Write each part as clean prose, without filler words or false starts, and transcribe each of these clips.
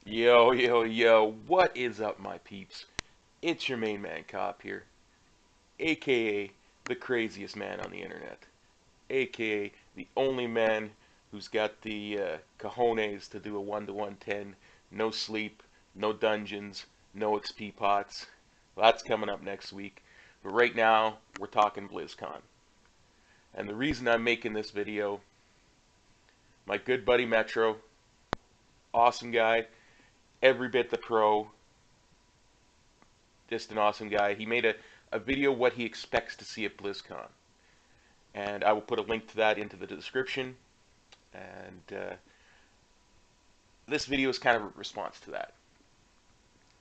Yo, yo, yo, what is up, my peeps? It's your main man cop here, aka the craziest man on the internet, aka the only man who's got the cojones to do a 1-to-1 10, no sleep, no dungeons, no XP pots. Well, that's coming up next week, but right now we're talking Blizzcon. And the reason I'm making this video, my good buddy Metro, awesome guy, every bit the pro, just an awesome guy. He made a video what he expects to see at BlizzCon. And I will put a link to that into the description. And this video is kind of a response to that.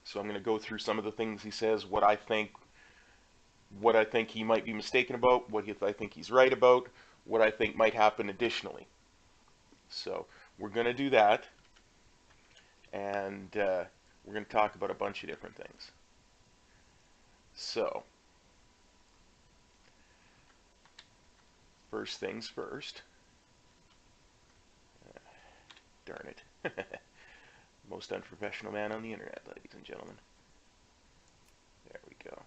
So I'm going to go through some of the things he says, what I think he might be mistaken about, what I think he's right about, what I think might happen additionally. So we're going to do that. And we're going to talk about a bunch of different things. So, first things first. Darn it. Most unprofessional man on the internet, ladies and gentlemen. There we go.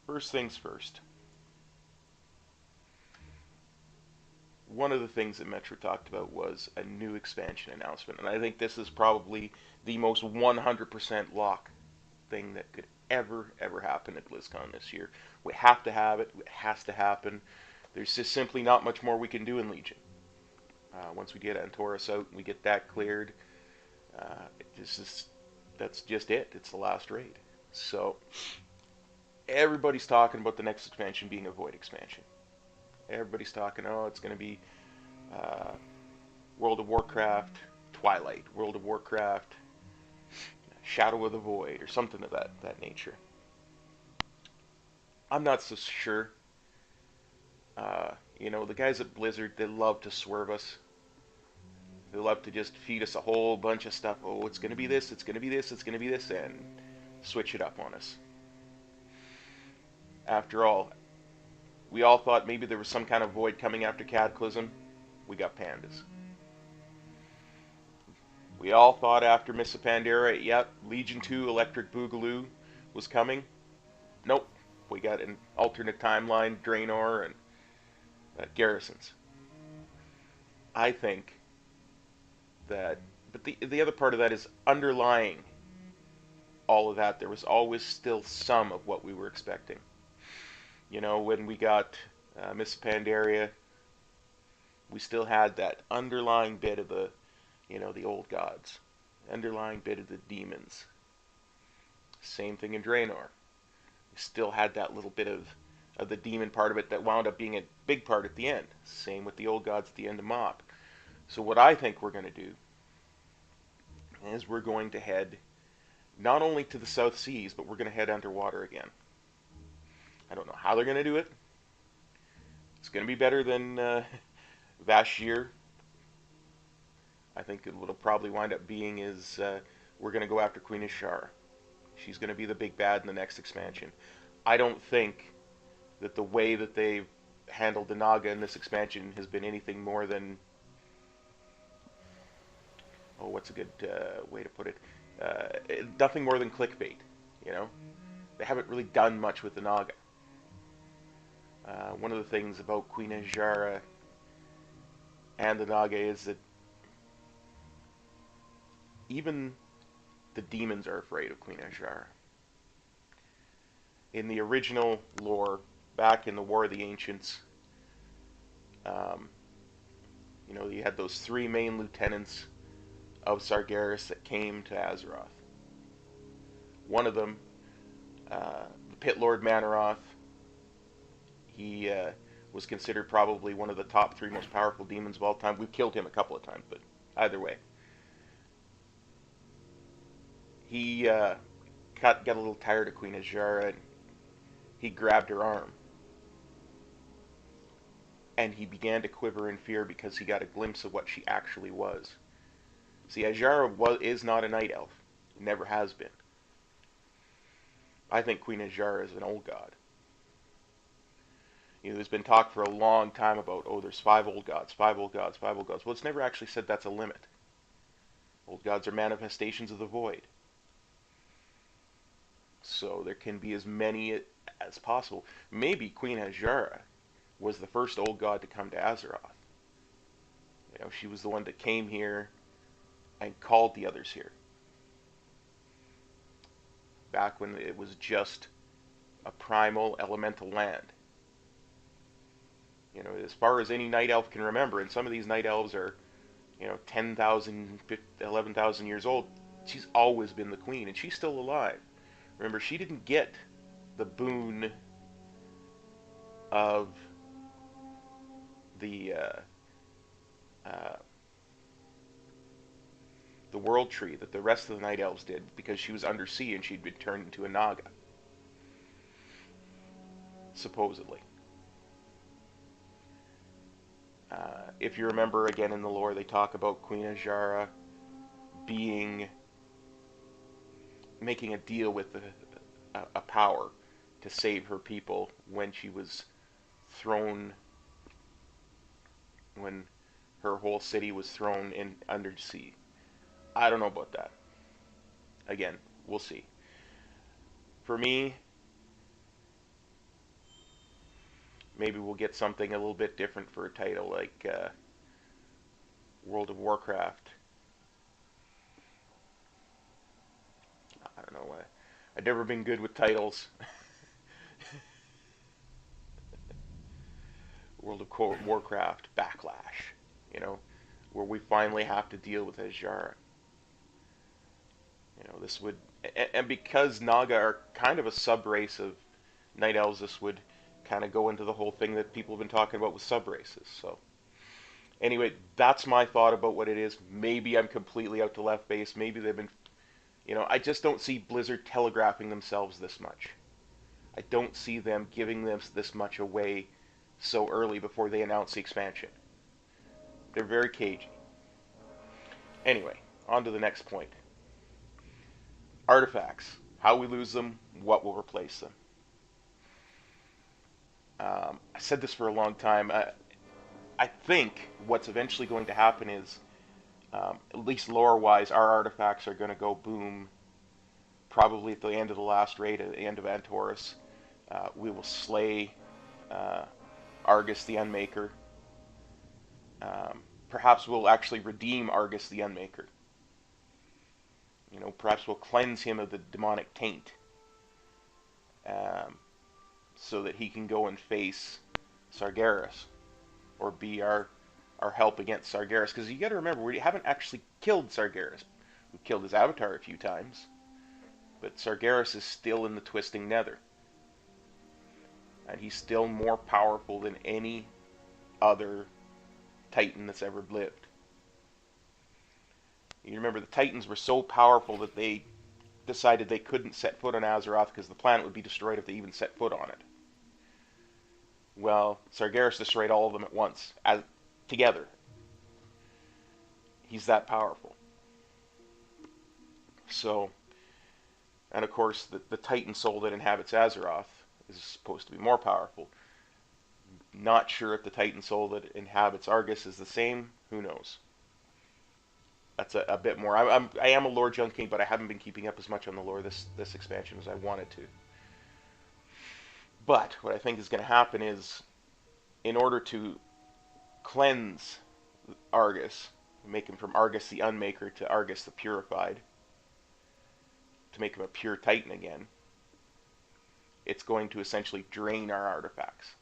First things first. One of the things that Metro talked about was a new expansion announcement, and I think this is probably the most 100% lock thing that could ever happen at BlizzCon this year. We have to have it. It has to happen. There's just simply not much more we can do in Legion. Once we get Antorus out and we get that cleared, that's just it. It's the last raid. So everybody's talking about the next expansion being a Void expansion. Everybody's talking, oh, it's going to be World of Warcraft Twilight, World of Warcraft Shadow of the Void, or something of that nature. I'm not so sure. The guys at Blizzard, they love to swerve us. They love to just feed us a whole bunch of stuff. Oh, it's going to be this, it's going to be this, it's going to be this, and switch it up on us. After all, we all thought maybe there was some kind of void coming after Cataclysm. We got pandas. We all thought after Mists of Pandaria, yep, Legion 2 Electric Boogaloo was coming. Nope. We got an alternate timeline, Draenor, and Garrisons. I think that, but the other part of that is underlying all of that, there was always still some of what we were expecting. When we got Mists of Pandaria, we still had that underlying bit of the old gods, underlying bit of the demons. Same thing in Draenor. We still had that little bit of the demon part of it that wound up being a big part at the end. Same with the old gods at the end of Mop. So what I think we're going to do is we're going to head not only to the South Seas, but we're going to head underwater again. I don't know how they're going to do it. It's going to be better than Vashj'ir. I think what'll probably wind up being is we're going to go after Queen Azshara. She's going to be the big bad in the next expansion. I don't think that the way that they've handled the Naga in this expansion has been anything more than, oh, what's a good way to put it? Nothing more than clickbait. They haven't really done much with the Naga. One of the things about Queen Azshara and the Naga is that even the demons are afraid of Queen Azshara. In the original lore, back in the War of the Ancients, you had those three main lieutenants of Sargeras that came to Azeroth. One of them, the Pit Lord Manaroth, he was considered probably one of the top 3 most powerful demons of all time. We've killed him a couple of times, but either way. He got a little tired of Queen Azshara, and he grabbed her arm. And he began to quiver in fear because he got a glimpse of what she actually was. See, Azshara is not a night elf. Never has been. I think Queen Azshara is an old god. There's been talk for a long time about, oh, there's 5 old gods, 5 old gods, 5 old gods. Well, it's never actually said that's a limit. Old gods are manifestations of the void. So there can be as many as possible. Maybe Queen Azshara was the first old god to come to Azeroth. She was the one that came here and called the others here. Back when it was just a primal elemental land. As far as any night elf can remember, and some of these night elves are, 10,000, 11,000 years old, she's always been the queen, and she's still alive. Remember, she didn't get the boon of the world tree that the rest of the night elves did, because she was undersea and she'd been turned into a naga, supposedly. If you remember, again in the lore, they talk about Queen Azshara making a deal with a power to save her people when she was thrown, when her whole city was thrown in undersea. I don't know about that. Again, we'll see. For me, maybe we'll get something a little bit different for a title like World of Warcraft. I don't know. I've never been good with titles. World of Warcraft Backlash, where we finally have to deal with Azshara. This would, and because Naga are kind of a sub-race of Night Elves, this would kind of go into the whole thing that people have been talking about with sub-races. So, anyway, that's my thought about what it is. Maybe I'm completely out to left base. Maybe they've been, I just don't see Blizzard telegraphing themselves this much. I don't see them giving them this much away so early before they announce the expansion. They're very cagey. Anyway, on to the next point. Artifacts. How we lose them, what will replace them. I said this for a long time. I think what's eventually going to happen is, at least lore-wise, our artifacts are going to go boom probably at the end of the last raid, at the end of Antorus. We will slay Argus the Unmaker. Perhaps we'll actually redeem Argus the Unmaker. Perhaps we'll cleanse him of the demonic taint, so that he can go and face Sargeras, or be our help against Sargeras. Because you got to remember, we haven't actually killed Sargeras. We've killed his avatar a few times, but Sargeras is still in the Twisting Nether, and he's still more powerful than any other Titan that's ever lived. You remember, the Titans were so powerful that they decided they couldn't set foot on Azeroth because the planet would be destroyed if they even set foot on it. Well, Sargeras destroyed all of them at once, together. He's that powerful. So, and of course, the Titan soul that inhabits Azeroth is supposed to be more powerful. Not sure if the Titan soul that inhabits Argus is the same. Who knows? That's a bit more. I am a lore junkie, but I haven't been keeping up as much on the lore this expansion as I wanted to. But what I think is going to happen is, in order to cleanse Argus, make him from Argus the Unmaker to Argus the Purified, to make him a pure Titan again, it's going to essentially drain our artifacts.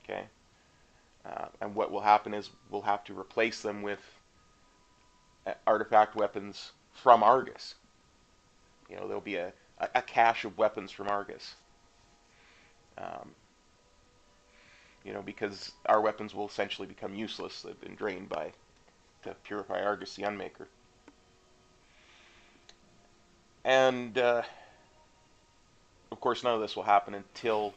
Okay? And what will happen is we'll have to replace them with artifact weapons from Argus. There'll be a cache of weapons from Argus. Because our weapons will essentially become useless. They've been drained to purify Argus the Unmaker. And, of course, none of this will happen until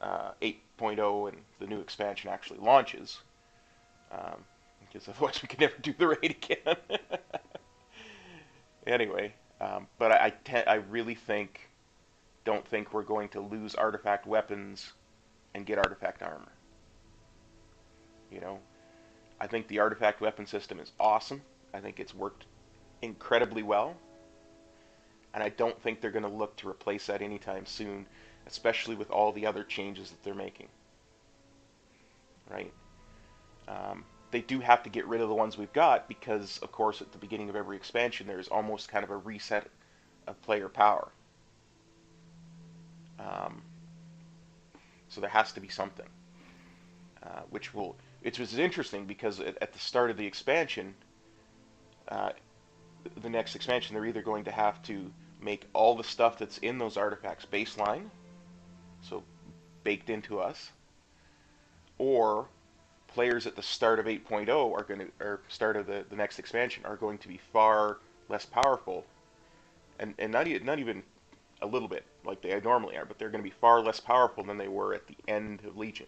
8.0 and the new expansion actually launches, because otherwise we can never do the raid again. Anyway, but I really think don't think we're going to lose artifact weapons and get artifact armor. You know, I think the artifact weapon system is awesome. I think it's worked incredibly well. And I don't think they're going to look to replace that anytime soon, especially with all the other changes that they're making. Right? They do have to get rid of the ones we've got because, of course, at the beginning of every expansion, there's almost kind of a reset of player power. So there has to be something, which was interesting because at the start of the expansion, the next expansion, they're either going to have to make all the stuff that's in those artifacts baseline, so baked into us, or players at the start of 8.0 are going to, or start of the next expansion, are going to be far less powerful, and not even a little bit like they normally are, but they're going to be far less powerful than they were at the end of Legion.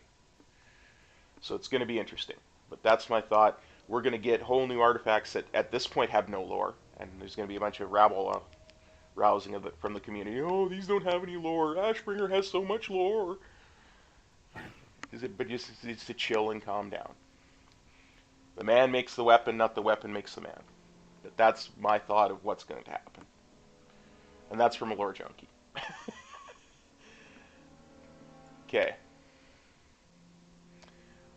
So it's going to be interesting. But that's my thought. We're going to get whole new artifacts that at this point have no lore, and there's going to be a bunch of rabble rousing of it from the community. Oh, these don't have any lore. Ashbringer has so much lore. But just needs to chill and calm down. The man makes the weapon, not the weapon makes the man. But that's my thought of what's going to happen. And that's from a lore junkie. Okay.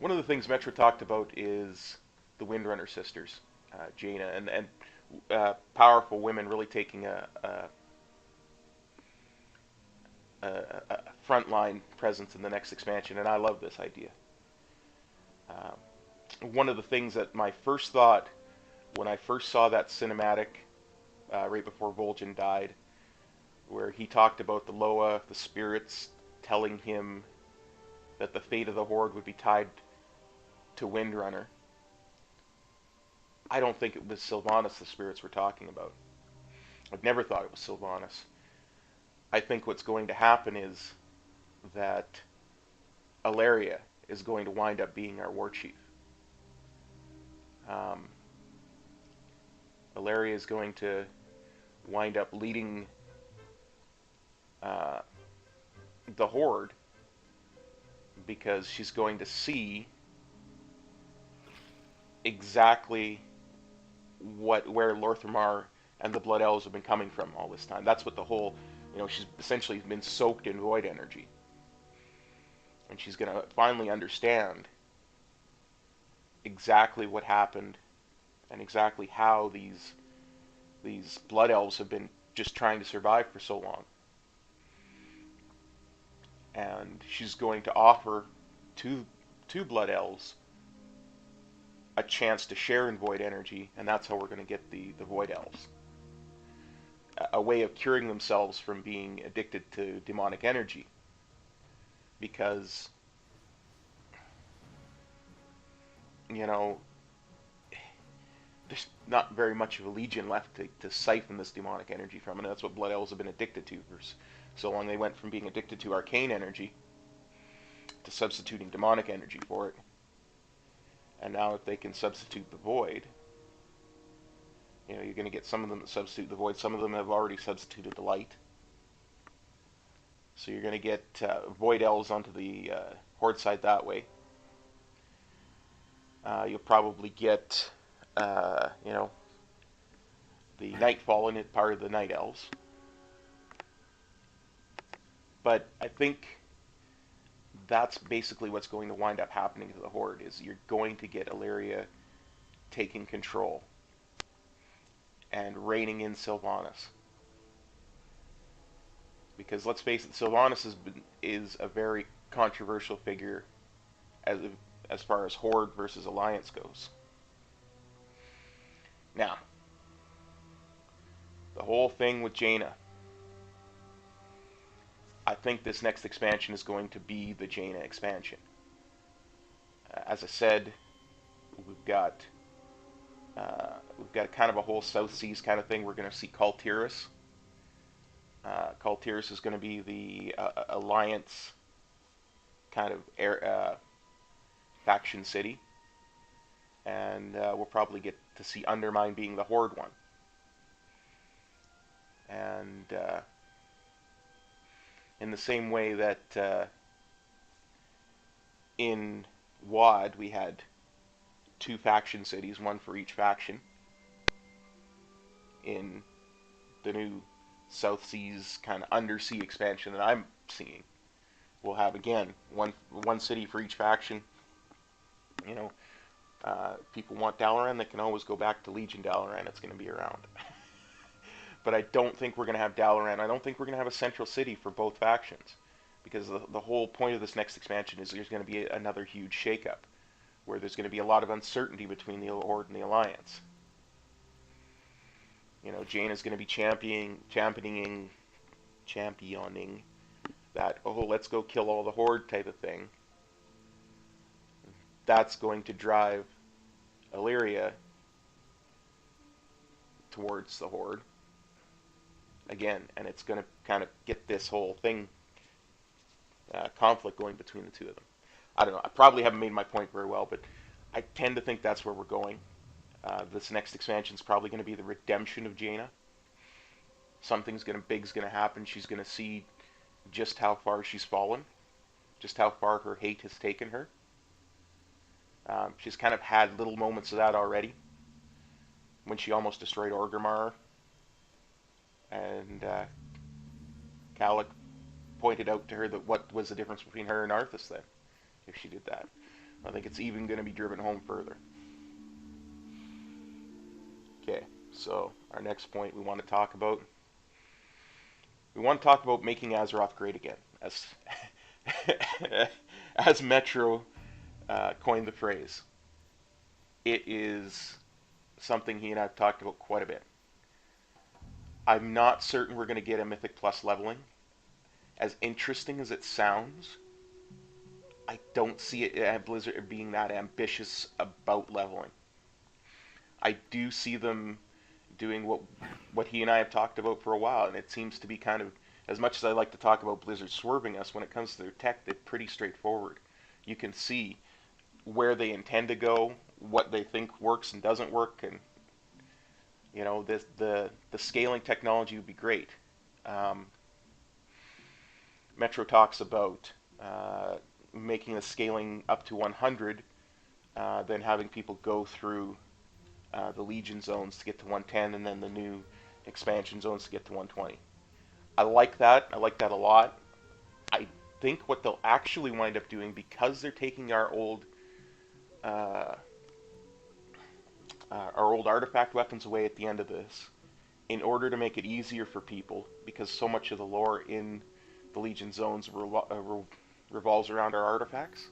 One of the things Metro talked about is the Windrunner sisters, Jaina, and powerful women really taking a frontline presence in the next expansion, and I love this idea. One of the things that my first thought when I first saw that cinematic right before Vol'jin died, where he talked about the Loa, the spirits, telling him that the fate of the Horde would be tied to Windrunner. I don't think it was Sylvanas the spirits were talking about. I've never thought it was Sylvanas. I think what's going to happen is that Alleria is going to wind up being our war chief. Alleria is going to wind up leading the Horde because she's going to see exactly where Lor'themar and the Blood Elves have been coming from all this time. That's what the whole, she's essentially been soaked in void energy. And she's going to finally understand exactly what happened and exactly how these Blood Elves have been just trying to survive for so long. And she's going to offer to Blood Elves a chance to share in void energy, and that's how we're going to get the Void Elves. A way of curing themselves from being addicted to demonic energy. Because, there's not very much of a legion left to siphon this demonic energy from, and that's what Blood Elves have been addicted to for so long. They went from being addicted to arcane energy to substituting demonic energy for it. And now if they can substitute the void, you're going to get some of them that substitute the void. Some of them have already substituted the light. So you're going to get void elves onto the Horde side that way. You'll probably get, the Nightfall in it, part of the Night Elves. But I think that's basically what's going to wind up happening to the Horde, is you're going to get Alleria taking control and reining in Sylvanas. Because let's face it, Sylvanas is a very controversial figure as far as Horde versus Alliance goes. Now, the whole thing with Jaina. I think this next expansion is going to be the Jaina expansion. As I said, we've got kind of a whole South Seas kind of thing. We're going to see Col Terrace. Col Terrace is going to be the Alliance kind of faction city, and we'll probably get to see Undermine being the Horde one. And in the same way that in WoD we had 2 faction cities, one for each faction. In the new South Seas kind of undersea expansion that I'm seeing, we'll have again one city for each faction. You know, people want Dalaran, they can always go back to Legion Dalaran. It's going to be around. But I don't think we're going to have Dalaran. I don't think we're going to have a central city for both factions, because the whole point of this next expansion is there's going to be another huge shakeup, where there's going to be a lot of uncertainty between the Horde and the Alliance. You know, Jaina's going to be championing that, oh, let's go kill all the Horde type of thing. That's going to drive Illyria towards the Horde again, and it's going to kind of get this whole thing, conflict going between the two of them. I don't know, I probably haven't made my point very well, but I tend to think that's where we're going. This next expansion is probably going to be the redemption of Jaina. Something's big's going to happen. She's going to see just how far she's fallen, just how far her hate has taken her. She's kind of had little moments of that already, when she almost destroyed Orgrimmar, and Kalik pointed out to her that what was the difference between her and Arthas then, if she did that. I think it's even going to be driven home further. Okay, so our next point we want to talk about. We want to talk about making Azeroth great again, as as Metro coined the phrase. It is something he and I have talked about quite a bit. I'm not certain we're going to get a Mythic Plus leveling. As interesting as it sounds, I don't see it at Blizzard being that ambitious about leveling. I do see them doing what he and I have talked about for a while, and it seems to be kind of, as much as I like to talk about Blizzard swerving us, when it comes to their tech, they're pretty straightforward. You can see where they intend to go, what they think works and doesn't work, and you know, the scaling technology would be great. Metro talks about making the scaling up to 100, then having people go through the Legion zones to get to 110, and then the new expansion zones to get to 120. I like that. I like that a lot. I think what they'll actually wind up doing, because they're taking our old artifact weapons away at the end of this, in order to make it easier for people, because so much of the lore in the Legion zones revolves around our artifacts,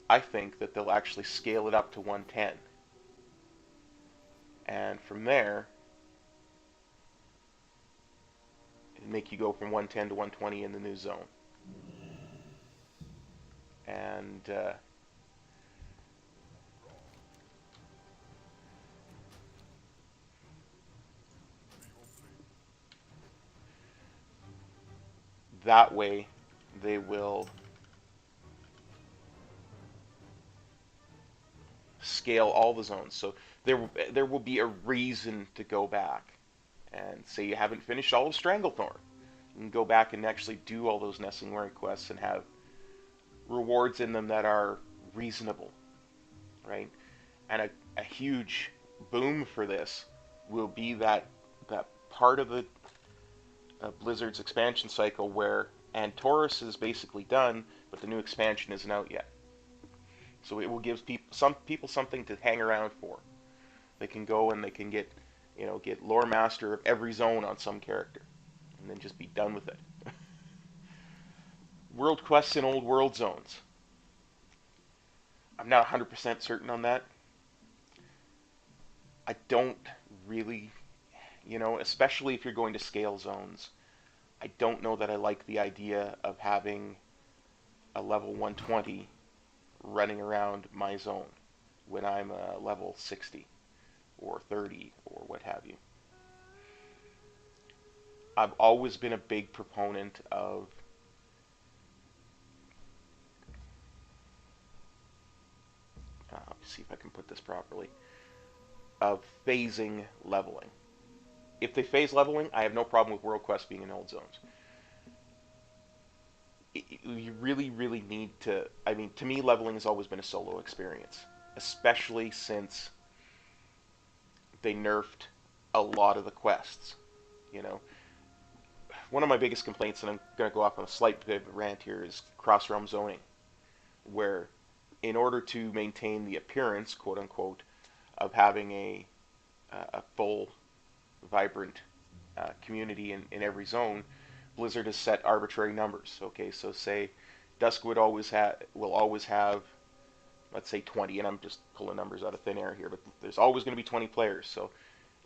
I think that they'll actually scale it up to 110. And from there, it'll make you go from 110 to 120 in the new zone. And that way they will scale all the zones. So there will be a reason to go back and say you haven't finished all of Stranglethorn. You can go back and actually do all those Nesingwari quests and have rewards in them that are reasonable, right? And a huge boom for this will be that part of the Blizzard's expansion cycle where Taurus is basically done, but the new expansion isn't out yet. So it will give some people something to hang around for. They can go and they can get lore master of every zone on some character, and then just be done with it. World quests in old world zones. I'm not 100% certain on that. I don't really, especially if you're going to scale zones, I don't know that I like the idea of having a level 120 running around my zone when I'm a level 60 or 30 or what have you. I've always been a big proponent of see if I can put this properly, of phasing leveling. If they phase leveling, I have no problem with world quests being in old zones. you really, really need to. I mean, to me, leveling has always been a solo experience, especially since they nerfed a lot of the quests. You know, one of my biggest complaints, and I'm going to go off on a slight bit of a rant here, is cross-realm zoning, where in order to maintain the appearance, quote unquote, of having a full, vibrant community in every zone, Blizzard has set arbitrary numbers. Okay, so say Duskwood will always have, let's say 20, and I'm just pulling numbers out of thin air here, but there's always going to be 20 players. So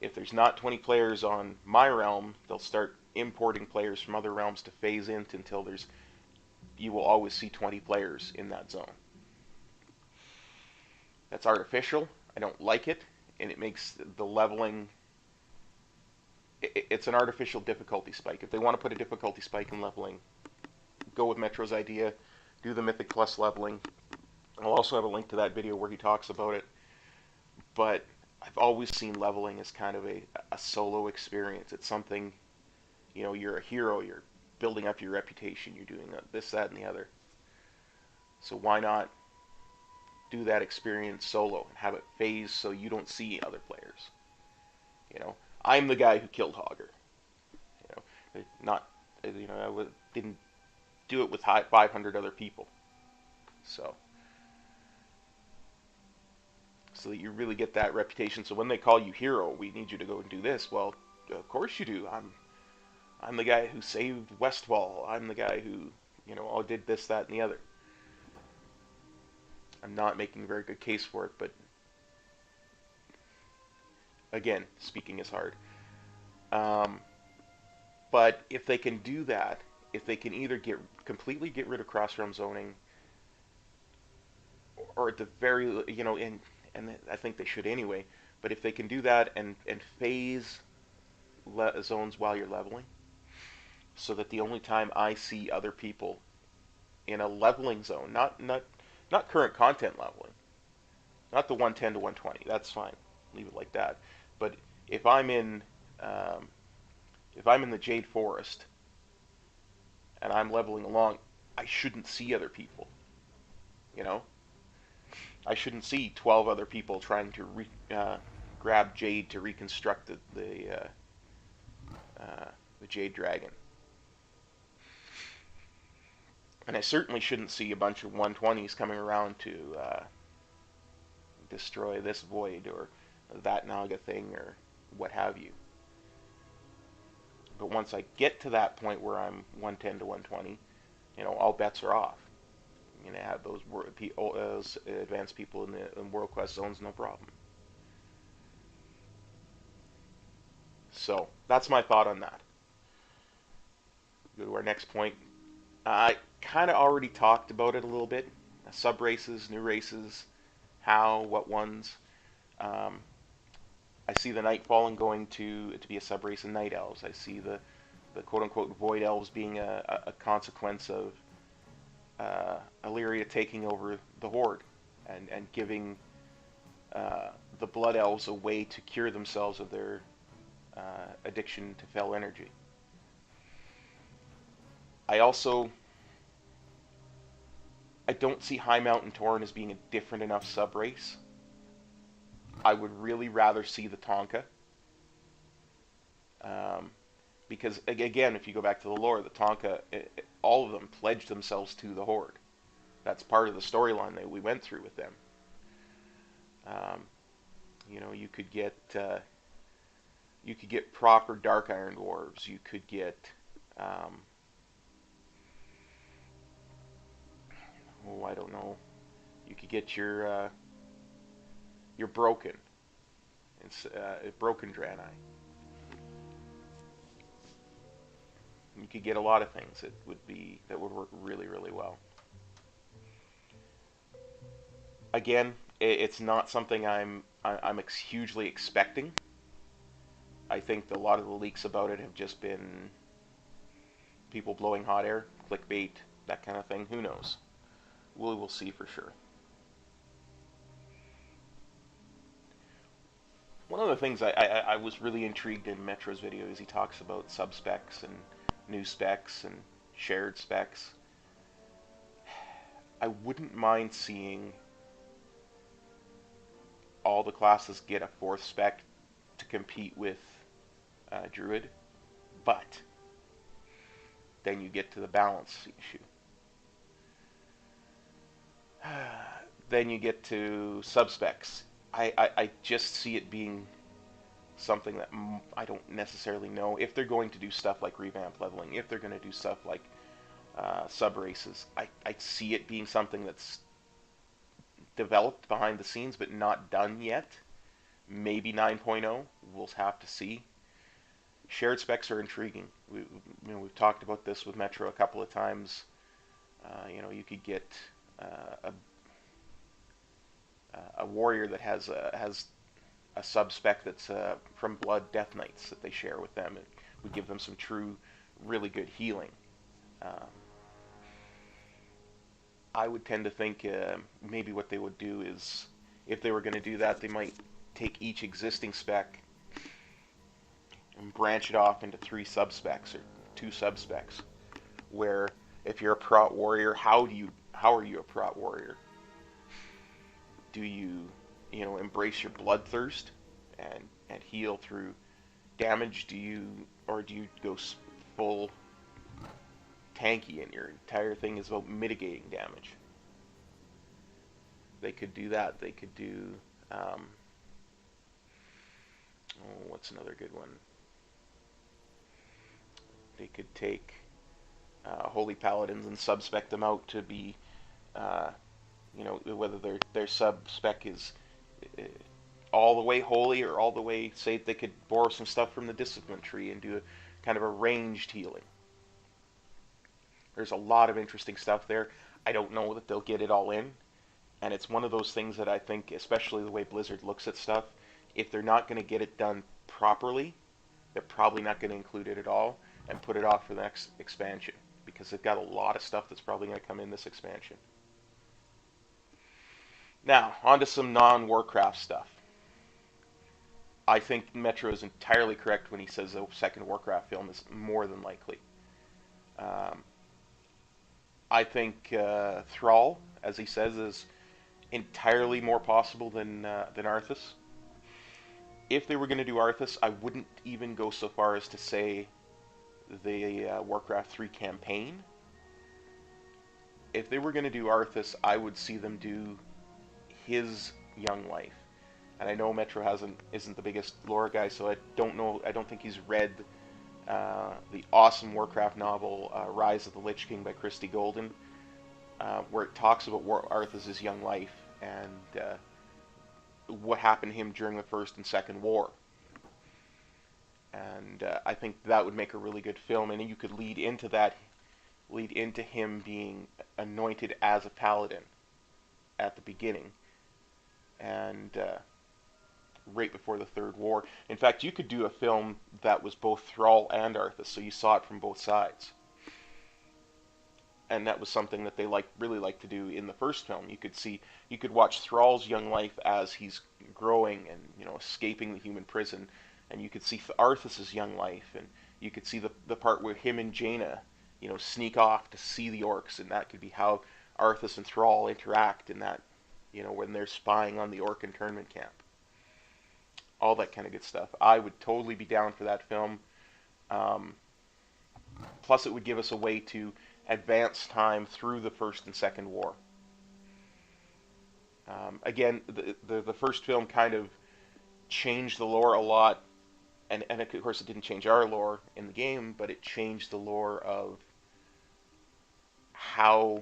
if there's not 20 players on my realm, they'll start importing players from other realms to phase in until you will always see 20 players in that zone. That's artificial. I don't like it, and it makes the leveling. It's an artificial difficulty spike. If they want to put a difficulty spike in leveling, go with Metro's idea. Do the Mythic Plus leveling. I'll also have a link to that video where he talks about it. But I've always seen leveling as kind of a solo experience. It's something, you're a hero. You're building up your reputation. You're doing this, that, and the other. So why not do that experience solo and have it phase so you don't see other players? I'm the guy who killed Hogger. I didn't do it with 500 other people. So that you really get that reputation. So when they call you hero, we need you to go and do this. Well, of course you do. I'm the guy who saved Westfall. I'm the guy who, did this, that, and the other. I'm not making a very good case for it, but again, speaking is hard. But if they can do that, if they can either completely get rid of cross-realm zoning, or at the very, and I think they should anyway, but if they can do that and phase zones while you're leveling, so that the only time I see other people in a leveling zone, not current content leveling, not the 110 to 120, that's fine, leave it like that. But if I'm in the Jade Forest and I'm leveling along, I shouldn't see other people. I shouldn't see 12 other people trying to grab Jade to reconstruct the Jade Dragon. And I certainly shouldn't see a bunch of 120s coming around to destroy this void or that Naga thing or what have you. But once I get to that point where I'm 110 to 120, all bets are off. I'm going to have those advanced people in World Quest zones, no problem. So, that's my thought on that. Go to our next point. I kind of already talked about it a little bit. Sub-races, new races, how, what ones. I see the Nightfallen going to be a sub-race in Night Elves. I see the quote-unquote Void Elves being a consequence of Illyria taking over the Horde and giving the Blood Elves a way to cure themselves of their addiction to fell energy. I don't see High Mountain Tauren as being a different enough sub-race. I would really rather see the Tonka. Because, again, if you go back to the lore, the Tonka, all of them pledged themselves to the Horde. That's part of the storyline that we went through with them. You could get proper Dark Iron Dwarves. You could get, I don't know. You could get your Broken. It's Broken Draenei. You could get a lot of things that would work really, really well. Again, it's not something I'm hugely expecting. I think a lot of the leaks about it have just been people blowing hot air, clickbait, that kind of thing. Who knows? We'll see for sure. One of the things I was really intrigued in Metro's video is he talks about sub-specs and new specs and shared specs. I wouldn't mind seeing all the classes get a fourth spec to compete with Druid, but then you get to the balance issue. Then you get to subspecs. I just see it being something that I don't necessarily know if they're going to do stuff like revamp leveling, if they're going to do stuff like sub races. I see it being something that's developed behind the scenes but not done yet. Maybe 9.0, we'll have to see. Shared specs are intriguing. We've talked about this with Metro a couple of times. You could get a warrior that has a sub spec that's from Blood Death Knights that they share with them. It would give them some true, really good healing. I would tend to think maybe what they would do is, if they were going to do that, they might take each existing spec and branch it off into 3 sub-specs or 2 sub-specs, where if you're a prot warrior, how are you a prot warrior? Do you embrace your bloodthirst and heal through damage? Do you go full tanky and your entire thing is about mitigating damage? They could do that. They could do what's another good one? They could take Holy Paladins and sub-spec them out to be, whether their sub-spec is all the way holy or all the way, say they could borrow some stuff from the Discipline tree and do a kind of a ranged healing. There's a lot of interesting stuff there. I don't know that they'll get it all in, and it's one of those things that I think, especially the way Blizzard looks at stuff, if they're not going to get it done properly, they're probably not going to include it at all and put it off for the next expansion, because they've got a lot of stuff that's probably going to come in this expansion. Now, on to some non-Warcraft stuff. I think Metro is entirely correct when he says the second Warcraft film is more than likely. I think Thrall, as he says, is entirely more possible than Arthas. If they were going to do Arthas, I wouldn't even go so far as to say the Warcraft 3 campaign. If they were going to do Arthas, I would see them do his young life. And I know Metro isn't the biggest lore guy, so I don't know. I don't think he's read the awesome Warcraft novel Rise of the Lich King by Christy Golden, where it talks about Arthas' young life and what happened to him during the First and Second War. And I think that would make a really good film, and you could lead into him being anointed as a paladin at the beginning, and right before the Third War. In fact, you could do a film that was both Thrall and Arthas, so you saw it from both sides. And that was something that they really liked to do in the first film. You could watch Thrall's young life as he's growing and escaping the human prison, and you could see Arthas' young life, and you could see the part where him and Jaina, sneak off to see the orcs, and that could be how Arthas and Thrall interact in that, when they're spying on the orc internment camp. All that kind of good stuff. I would totally be down for that film. Plus, it would give us a way to advance time through the First and Second War. Again, the first film kind of changed the lore a lot, and of course it didn't change our lore in the game, but it changed the lore of how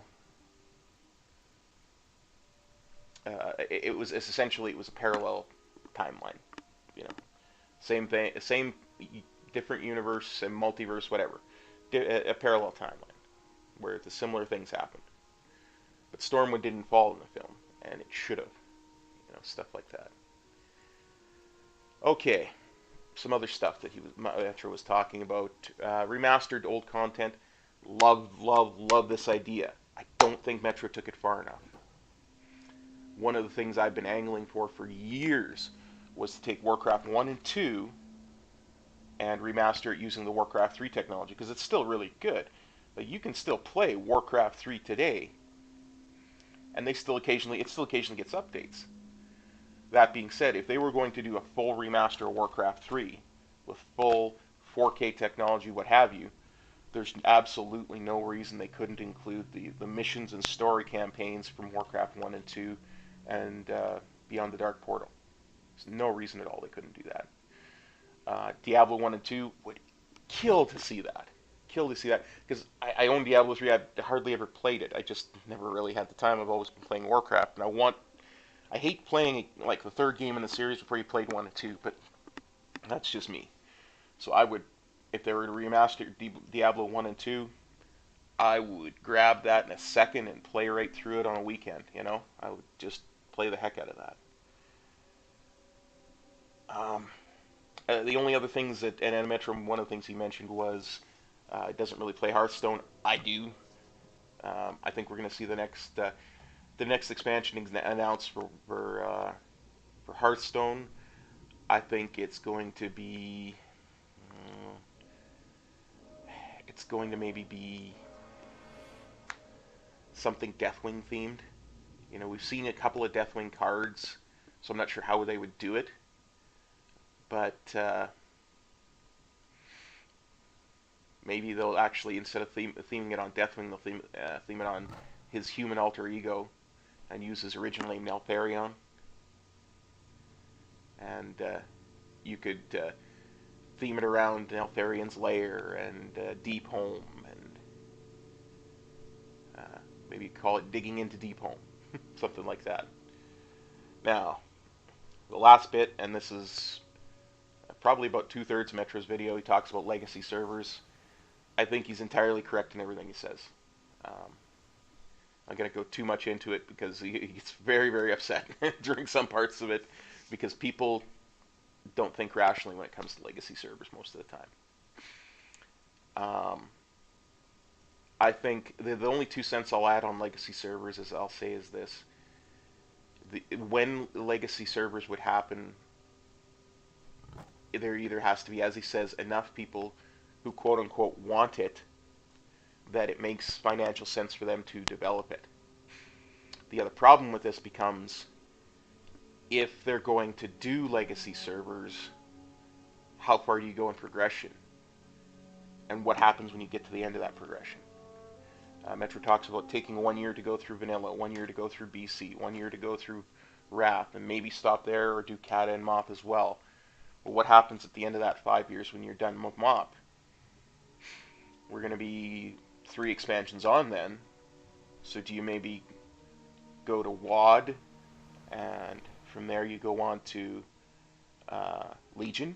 it was essentially a parallel timeline. Same thing, same different universe and multiverse, whatever, a parallel timeline where the similar things happened. But Stormwind didn't fall in the film, and it should have. Stuff like that. Okay, some other stuff that Metro was talking about. Remastered old content. Love this idea. I don't think Metro took it far enough. One of the things I've been angling for years was to take Warcraft 1 and 2 and remaster it using the Warcraft 3 technology, because it's still really good. But you can still play Warcraft 3 today and it still occasionally gets updates. That being said, if they were going to do a full remaster of Warcraft 3 with full 4K technology, what have you, there's absolutely no reason they couldn't include the missions and story campaigns from Warcraft 1 and 2 and Beyond the Dark Portal. There's no reason at all they couldn't do that. Diablo 1 and 2 would kill to see that. Kill to see that. Because I own Diablo 3, I've hardly ever played it. I just never really had the time. I've always been playing Warcraft, and I hate playing like the third game in the series before you played 1 and 2, but that's just me. So I would, if they were to remaster Diablo 1 and 2, I would grab that in a second and play right through it on a weekend, you know? I would just play the heck out of that. The only other things that, and Metro, one of the things he mentioned was, it doesn't really play Hearthstone. I do. I think we're going to see the next expansion announced for Hearthstone. I think it's going to be, it's going to maybe be something Deathwing themed. You know, we've seen a couple of Deathwing cards, so I'm not sure how they would do it. But maybe they'll actually, instead of theming it on Deathwing, they'll theme it on his human alter ego and use his original name, Neltharion. And you could theme it around Neltharion's lair and Deep Home, and maybe call it Digging into Deep Home, something like that. Now, the last bit, and this is probably about 2/3 of Metro's video, he talks about legacy servers. I think he's entirely correct in everything he says. I'm going to go too much into it because he gets very, very upset during some parts of it, because people don't think rationally when it comes to legacy servers most of the time. I think the only 2 cents I'll add on legacy servers is this. When legacy servers would happen, there either has to be, as he says, enough people who quote-unquote want it that it makes financial sense for them to develop it. The other problem with this becomes, if they're going to do legacy servers, how far do you go in progression? And what happens when you get to the end of that progression? Metro talks about taking 1 year to go through Vanilla, 1 year to go through BC, 1 year to go through Wrath, and maybe stop there or do Kata and Moth as well. Well, what happens at the end of that 5 years when you're done with Moth? We're going to be 3 expansions on then. So do you maybe go to WoD, and from there you go on to Legion?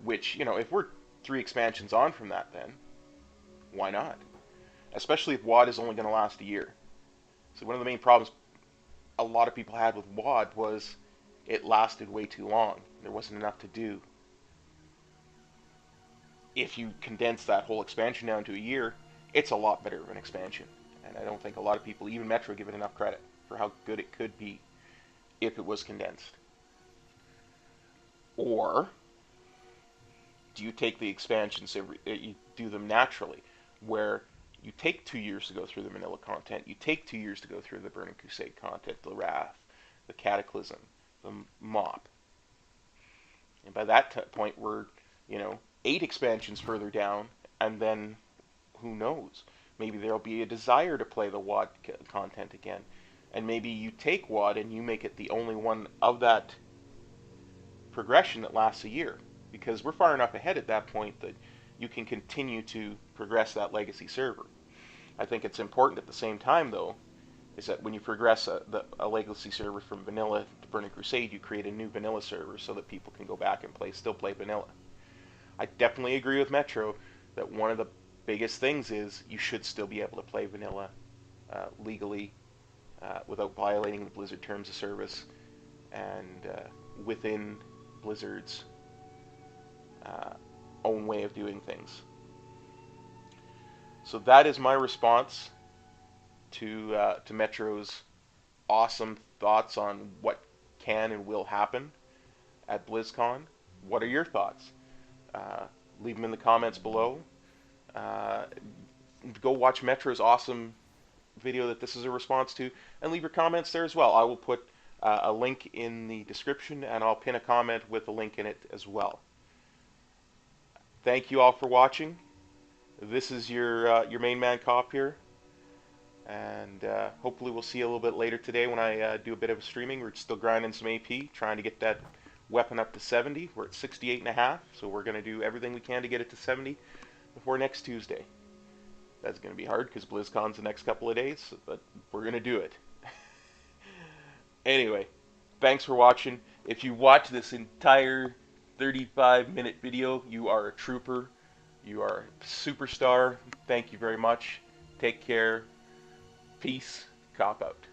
Which, you know, if we're 3 expansions on from that, then why not? Especially if WoD is only going to last a year. So one of the main problems a lot of people had with WoD was it lasted way too long. There wasn't enough to do. If you condense that whole expansion down to a year, it's a lot better of an expansion. And I don't think a lot of people, even Metro, give it enough credit for how good it could be if it was condensed. Or do you take the expansions, you do them naturally, where you take 2 years to go through the vanilla content, you take 2 years to go through the Burning Crusade content, the Wrath, the Cataclysm, the Mop. And by that point, we're, 8 expansions further down, and then who knows? Maybe there'll be a desire to play the WoD content again. And maybe you take WoD and you make it the only one of that progression that lasts a year. Because we're far enough ahead at that point that you can continue to progress that legacy server. I think it's important at the same time, though, is that when you progress a legacy server from vanilla to Burning Crusade, you create a new vanilla server so that people can go back and still play vanilla. I definitely agree with Metro that one of the biggest things is you should still be able to play vanilla legally without violating the Blizzard terms of service and within Blizzard's own way of doing things. So that is my response to Metro's awesome thoughts on what can and will happen at BlizzCon. What are your thoughts? Leave them in the comments below. Go watch Metro's awesome video that this is a response to, and leave your comments there as well. I will put a link in the description, and I'll pin a comment with a link in it as well. Thank you all for watching. This is your main man cop here, and hopefully we'll see you a little bit later today when I do a bit of streaming. We're still grinding some AP, trying to get that weapon up to 70. We're at 68.5, so we're going to do everything we can to get it to 70 before next Tuesday. That's going to be hard because BlizzCon's the next couple of days, but we're going to do it. Anyway, thanks for watching. If you watch this entire 35-minute video, you are a trooper. You are a superstar. Thank you very much. Take care. Peace. Cop out.